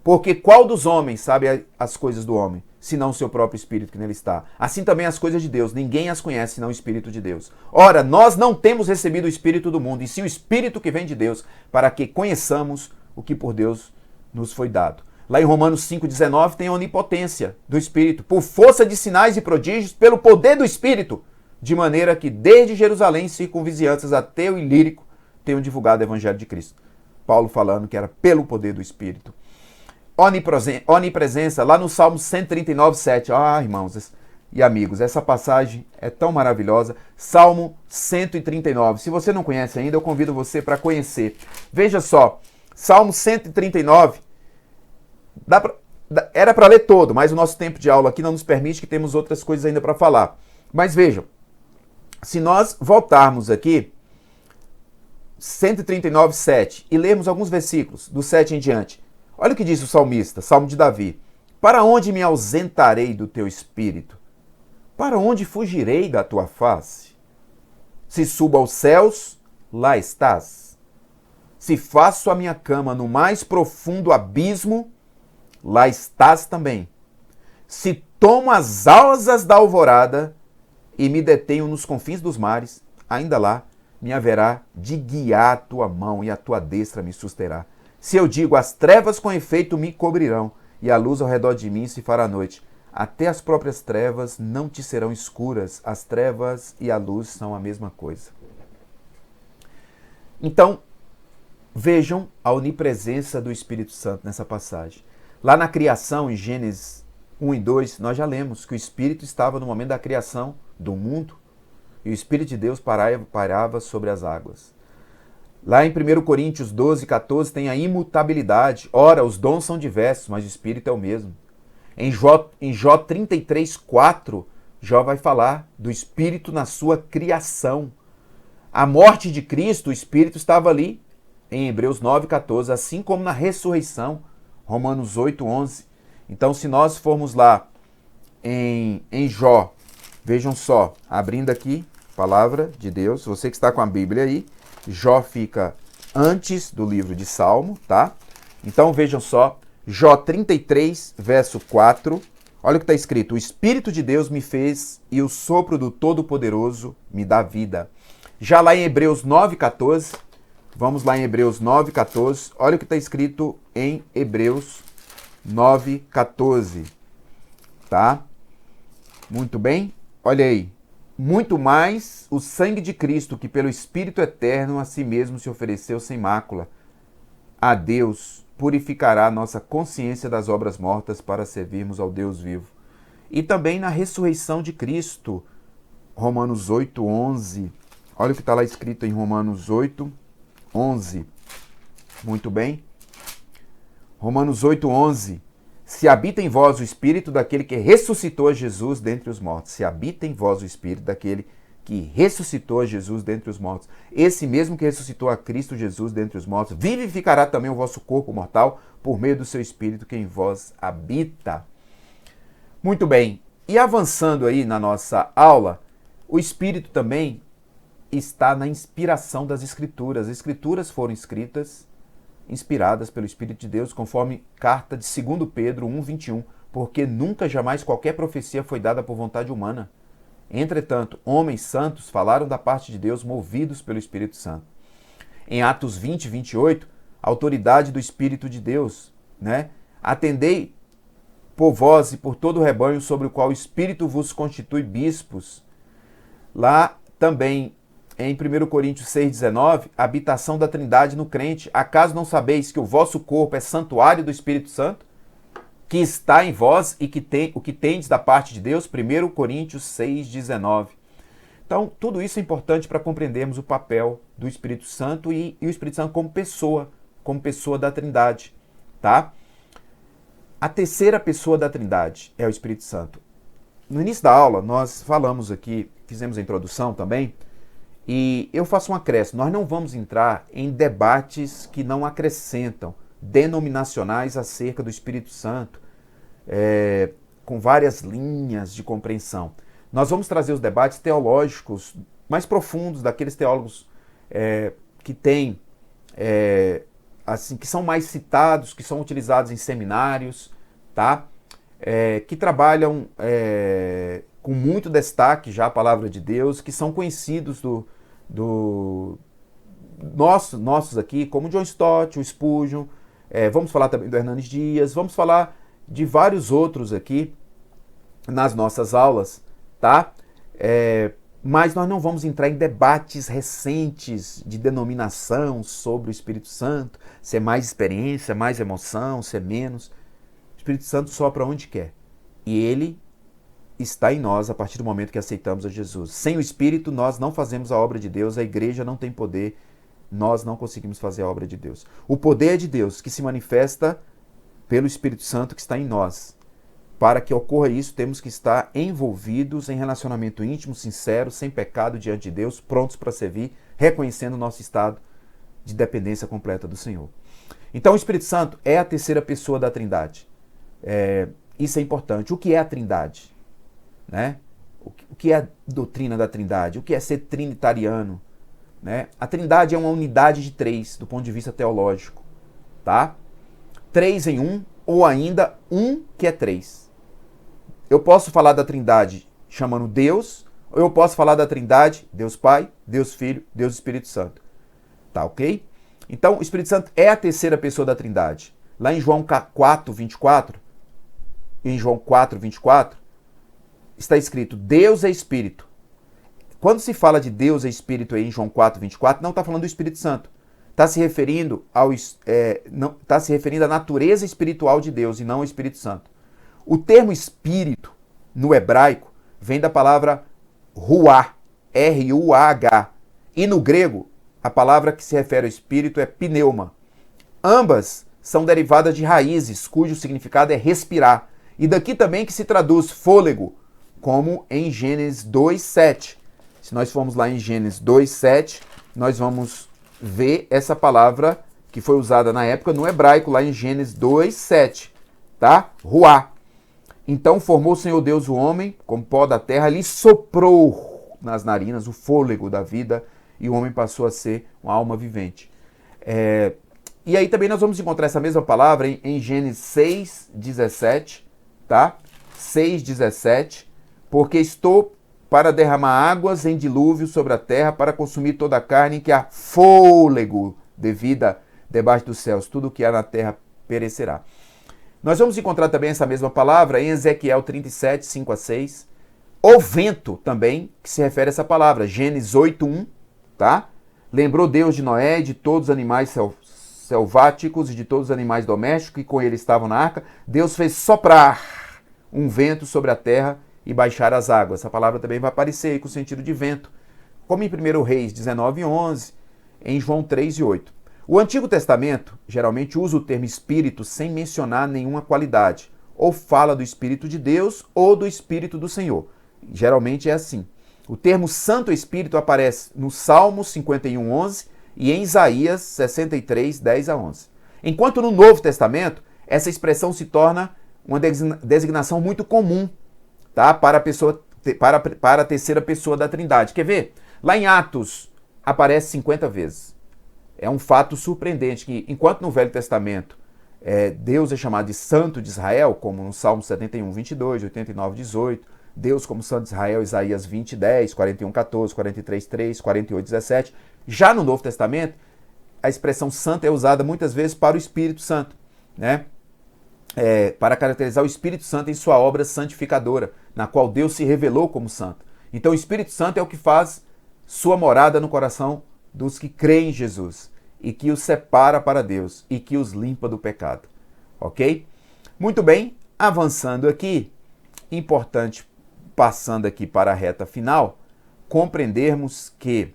Porque qual dos homens sabe as coisas do homem, senão o seu próprio Espírito que nele está? Assim também as coisas de Deus, ninguém as conhece, senão o Espírito de Deus. Ora, nós não temos recebido o Espírito do mundo, e sim o Espírito que vem de Deus, para que conheçamos o que por Deus nos foi dado. Lá em Romanos 5,19 tem a onipotência do Espírito, por força de sinais e prodígios, pelo poder do Espírito, de maneira que desde Jerusalém, circunvizinhanças até o Ilírico, tenham divulgado o Evangelho de Cristo. Paulo falando que era pelo poder do Espírito. Onipresença, lá no Salmo 139, 7. Irmãos e amigos, essa passagem é tão maravilhosa. Salmo 139. Se você não conhece ainda, eu convido você para conhecer. Veja só, Salmo 139, era para ler todo, mas o nosso tempo de aula aqui não nos permite, que temos outras coisas ainda para falar. Mas vejam, se nós voltarmos aqui, 139, 7, e lermos alguns versículos, do 7 em diante, olha o que diz o salmista, Salmo de Davi. Para onde me ausentarei do teu espírito? Para onde fugirei da tua face? Se subo aos céus, lá estás. Se faço a minha cama no mais profundo abismo, lá estás também. Se tomo as asas da alvorada e me detenho nos confins dos mares, ainda lá me haverá de guiar a tua mão e a tua destra me susterá. Se eu digo, as trevas com efeito me cobrirão, e a luz ao redor de mim se fará noite, até as próprias trevas não te serão escuras, as trevas e a luz são a mesma coisa. Então, vejam a onipresença do Espírito Santo nessa passagem. Lá na criação, em Gênesis 1 e 2, nós já lemos que o Espírito estava no momento da criação do mundo e o Espírito de Deus pairava sobre as águas. Lá em 1 Coríntios 12, 14 tem a imutabilidade. Ora, os dons são diversos, mas o Espírito é o mesmo. Em Jó 33, 4, Jó vai falar do Espírito na sua criação. A morte de Cristo, o Espírito estava ali em Hebreus 9, 14, assim como na ressurreição, Romanos 8, 11. Então, se nós formos lá em Jó, vejam só, abrindo aqui, palavra de Deus, você que está com a Bíblia aí, Jó fica antes do livro de Salmo, tá? Então, vejam só, Jó 33, verso 4, olha o que está escrito: o Espírito de Deus me fez e o sopro do Todo-Poderoso me dá vida. Já lá em Hebreus 9, 14, vamos lá em Hebreus 9, 14, olha o que está escrito em Hebreus 9, 14, tá? Muito bem, olha aí. Muito mais o sangue de Cristo, que pelo Espírito eterno a si mesmo se ofereceu sem mácula a Deus, purificará a nossa consciência das obras mortas para servirmos ao Deus vivo. E também na ressurreição de Cristo, Romanos 8, 11. Olha o que está lá escrito em Romanos 8, 11. Muito bem. Romanos 8, 11. Se habita em vós o Espírito daquele que ressuscitou a Jesus dentre os mortos. Se habita em vós o Espírito daquele que ressuscitou a Jesus dentre os mortos. Esse mesmo que ressuscitou a Cristo Jesus dentre os mortos, vivificará também o vosso corpo mortal por meio do seu Espírito que em vós habita. Muito bem. E avançando aí na nossa aula, o Espírito também está na inspiração das Escrituras. As Escrituras foram escritas, inspiradas pelo Espírito de Deus, conforme carta de 2 Pedro 1, 21, porque nunca jamais qualquer profecia foi dada por vontade humana. Entretanto, homens santos falaram da parte de Deus, movidos pelo Espírito Santo. Em Atos 20, 28, a autoridade do Espírito de Deus, né? Atendei por vós e por todo o rebanho sobre o qual o Espírito vos constitui bispos. Lá também, em 1 Coríntios 6,19, a habitação da Trindade no crente. Acaso não sabeis que o vosso corpo é santuário do Espírito Santo, que está em vós e o que tendes da parte de Deus? 1 Coríntios 6,19. Então, tudo isso é importante para compreendermos o papel do Espírito Santo e o Espírito Santo como pessoa da Trindade, tá? A terceira pessoa da Trindade é o Espírito Santo. No início da aula, nós falamos aqui, fizemos a introdução também, e eu faço um acréscimo. Nós não vamos entrar em debates que não acrescentam, denominacionais acerca do Espírito Santo, com várias linhas de compreensão. Nós vamos trazer os debates teológicos mais profundos, daqueles teólogos que têm, assim, que são mais citados, que são utilizados em seminários, tá? Que trabalham com muito destaque já a palavra de Deus, que são conhecidos nossos aqui, como John Stott, o Spurgeon, vamos falar também do Hernandes Dias, vamos falar de vários outros aqui nas nossas aulas, tá? Mas nós não vamos entrar em debates recentes de denominação sobre o Espírito Santo, se é mais experiência, mais emoção, se é menos. O Espírito Santo sopra onde quer. E ele está em nós a partir do momento que aceitamos a Jesus. Sem o Espírito, nós não fazemos a obra de Deus, a igreja não tem poder, nós não conseguimos fazer a obra de Deus. O poder é de Deus, que se manifesta pelo Espírito Santo que está em nós. Para que ocorra isso, temos que estar envolvidos em relacionamento íntimo, sincero, sem pecado diante de Deus, prontos para servir, reconhecendo o nosso estado de dependência completa do Senhor. Então, o Espírito Santo é a terceira pessoa da Trindade. Isso é importante. O que é a Trindade? Né? O que é a doutrina da Trindade? O que é ser trinitariano? Né? A Trindade é uma unidade de três, do ponto de vista teológico. Tá? Três em um, ou ainda um que é três. Eu posso falar da Trindade chamando Deus, ou eu posso falar da Trindade, Deus Pai, Deus Filho, Deus Espírito Santo. Tá ok? Então, o Espírito Santo é a terceira pessoa da Trindade. Lá em João 4, 24, está escrito, Deus é Espírito. Quando se fala de Deus é Espírito aí em João 4, 24, não está falando do Espírito Santo. Está se referindo à natureza espiritual de Deus e não ao Espírito Santo. O termo espírito, no hebraico, vem da palavra ruah, R-U-A-H. E no grego, a palavra que se refere ao espírito é pneuma. Ambas são derivadas de raízes, cujo significado é respirar. E daqui também que se traduz fôlego, como em Gênesis 2:7. Se nós formos lá em Gênesis 2:7, nós vamos ver essa palavra que foi usada na época no hebraico, lá em Gênesis 2:7, tá? Ruá. Então formou o Senhor Deus o homem, como pó da terra, lhe soprou nas narinas o fôlego da vida, e o homem passou a ser uma alma vivente. E aí também nós vamos encontrar essa mesma palavra em Gênesis 6:17, tá? 6:17, porque estou para derramar águas em dilúvio sobre a terra, para consumir toda a carne, que há fôlego de vida debaixo dos céus. Tudo que há na terra perecerá. Nós vamos encontrar também essa mesma palavra em Ezequiel 37, 5-6. O vento também, que se refere a essa palavra. Gênesis 8:1, tá? Lembrou Deus de Noé e de todos os animais selváticos e de todos os animais domésticos que com ele estavam na arca. Deus fez soprar um vento sobre a terra e baixar as águas. Essa palavra também vai aparecer aí com o sentido de vento, como em 1 Reis 19:11, em João 3:8. O Antigo Testamento geralmente usa o termo Espírito sem mencionar nenhuma qualidade, ou fala do Espírito de Deus ou do Espírito do Senhor. Geralmente é assim. O termo Santo Espírito aparece no Salmo 51:11 e em Isaías 63:10-11. Enquanto no Novo Testamento, essa expressão se torna uma designação muito comum, tá? Para a terceira pessoa da Trindade. Quer ver? Lá em Atos aparece 50 vezes. É um fato surpreendente que, enquanto no Velho Testamento Deus é chamado de Santo de Israel, como no Salmo 71:22, 89:18, Deus como Santo de Israel, Isaías 20:10, 41:14, 43:3, 48:17. Já no Novo Testamento, a expressão santo é usada muitas vezes para o Espírito Santo, né? Para caracterizar o Espírito Santo em sua obra santificadora, na qual Deus se revelou como santo. Então o Espírito Santo é o que faz sua morada no coração dos que creem em Jesus e que os separa para Deus e que os limpa do pecado. Ok? Muito bem, avançando aqui, importante, passando aqui para a reta final, compreendermos que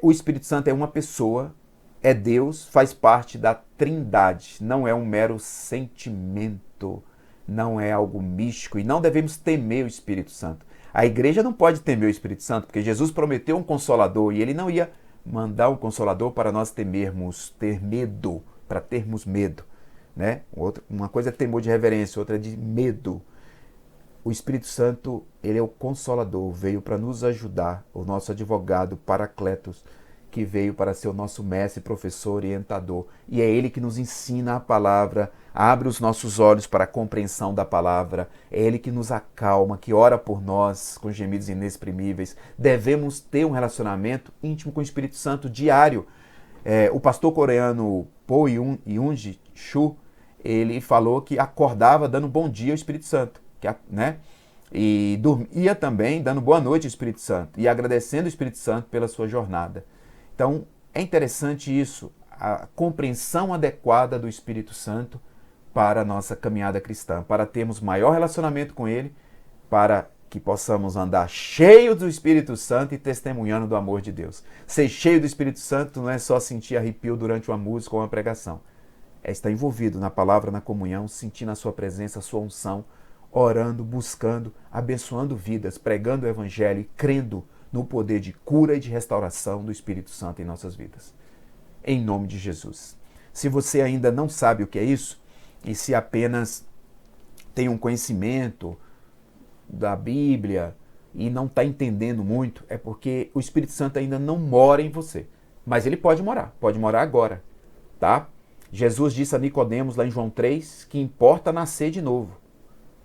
o Espírito Santo é uma pessoa, é Deus, faz parte da Trindade, não é um mero sentimento, não é algo místico e não devemos temer o Espírito Santo. A igreja não pode temer o Espírito Santo, porque Jesus prometeu um Consolador e ele não ia mandar um Consolador para nós ter medo, para termos medo, né? Uma coisa é temor de reverência, outra é de medo. O Espírito Santo, ele é o Consolador, veio para nos ajudar, o nosso advogado, Paracletos, que veio para ser o nosso mestre, professor, orientador. E é ele que nos ensina a palavra, abre os nossos olhos para a compreensão da palavra, é ele que nos acalma, que ora por nós com gemidos inexprimíveis. Devemos ter um relacionamento íntimo com o Espírito Santo diário. O pastor coreano Po Yoon Shu, ele falou que acordava dando bom dia ao Espírito Santo, né? E dormia também dando boa noite ao Espírito Santo e agradecendo o Espírito Santo pela sua jornada. Então, é interessante isso, a compreensão adequada do Espírito Santo para a nossa caminhada cristã, para termos maior relacionamento com ele, para que possamos andar cheios do Espírito Santo e testemunhando do amor de Deus. Ser cheio do Espírito Santo não é só sentir arrepio durante uma música ou uma pregação. É estar envolvido na palavra, na comunhão, sentindo a sua presença, a sua unção, orando, buscando, abençoando vidas, pregando o Evangelho e crendo no poder de cura e de restauração do Espírito Santo em nossas vidas. Em nome de Jesus. Se você ainda não sabe o que é isso, e se apenas tem um conhecimento da Bíblia e não está entendendo muito, é porque o Espírito Santo ainda não mora em você. Mas ele pode morar agora, tá? Jesus disse a Nicodemos lá em João 3 que importa nascer de novo,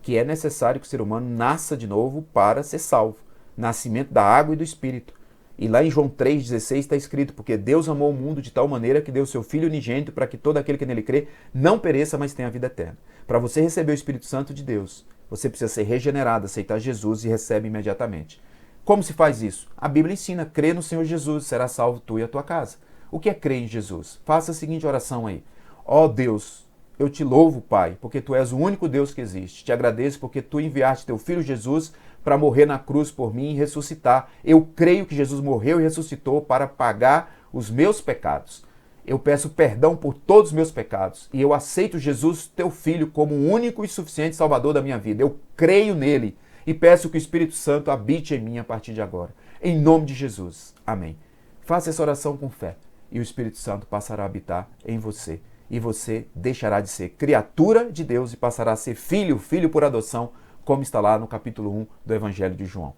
que é necessário que o ser humano nasça de novo para ser salvo. Nascimento da água e do Espírito. E lá em João 3,16 está escrito, porque Deus amou o mundo de tal maneira que deu seu Filho unigênito para que todo aquele que nele crê não pereça, mas tenha a vida eterna. Para você receber o Espírito Santo de Deus, você precisa ser regenerado, aceitar Jesus e recebe imediatamente. Como se faz isso? A Bíblia ensina, crê no Senhor Jesus, será salvo tu e a tua casa. O que é crer em Jesus? Faça a seguinte oração aí. Ó Deus, eu te louvo, Pai, porque Tu és o único Deus que existe. Te agradeço porque Tu enviaste Teu Filho Jesus para morrer na cruz por mim e ressuscitar. Eu creio que Jesus morreu e ressuscitou para pagar os meus pecados. Eu peço perdão por todos os meus pecados e eu aceito Jesus, Teu Filho, como o único e suficiente Salvador da minha vida. Eu creio nele e peço que o Espírito Santo habite em mim a partir de agora. Em nome de Jesus. Amém. Faça essa oração com fé e o Espírito Santo passará a habitar em você. E você deixará de ser criatura de Deus e passará a ser filho, filho por adoção, como está lá no capítulo 1 do Evangelho de João.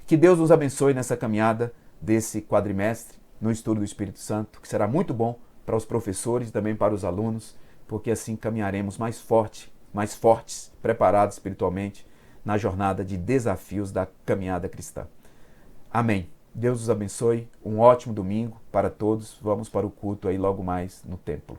Que Deus nos abençoe nessa caminhada desse quadrimestre no estudo do Espírito Santo, que será muito bom para os professores e também para os alunos, porque assim caminharemos mais fortes, preparados espiritualmente na jornada de desafios da caminhada cristã. Amém. Deus os abençoe. Um ótimo domingo para todos. Vamos para o culto aí logo mais no templo.